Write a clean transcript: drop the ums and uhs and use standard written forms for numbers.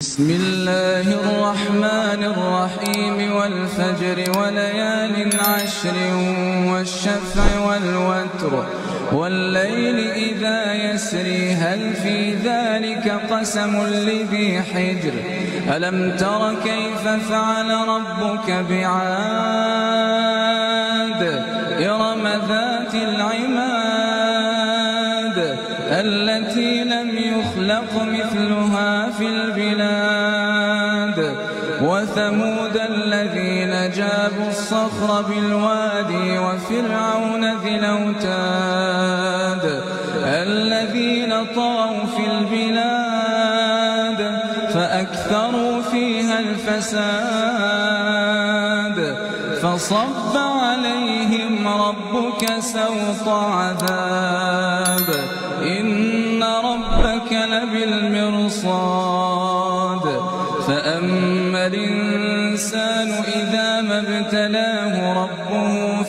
بسم الله الرحمن الرحيم والفجر وليال عشر والشفع والوتر والليل إذا يسري هل في ذلك قسم لذي حجر ألم تر كيف فعل ربك بعاد إرم ذات العماد التي لم يخلق مثلها في البلاد وثمود الذين جابوا الصخر بالوادي وفرعون ذي الأوتاد الذين طغوا في البلاد فأكثروا فيها الفساد فصب عليهم ربك سوط عذاب إن ربك لبالمرصاد فأما الإنسان إذا ما ابتلاه ربه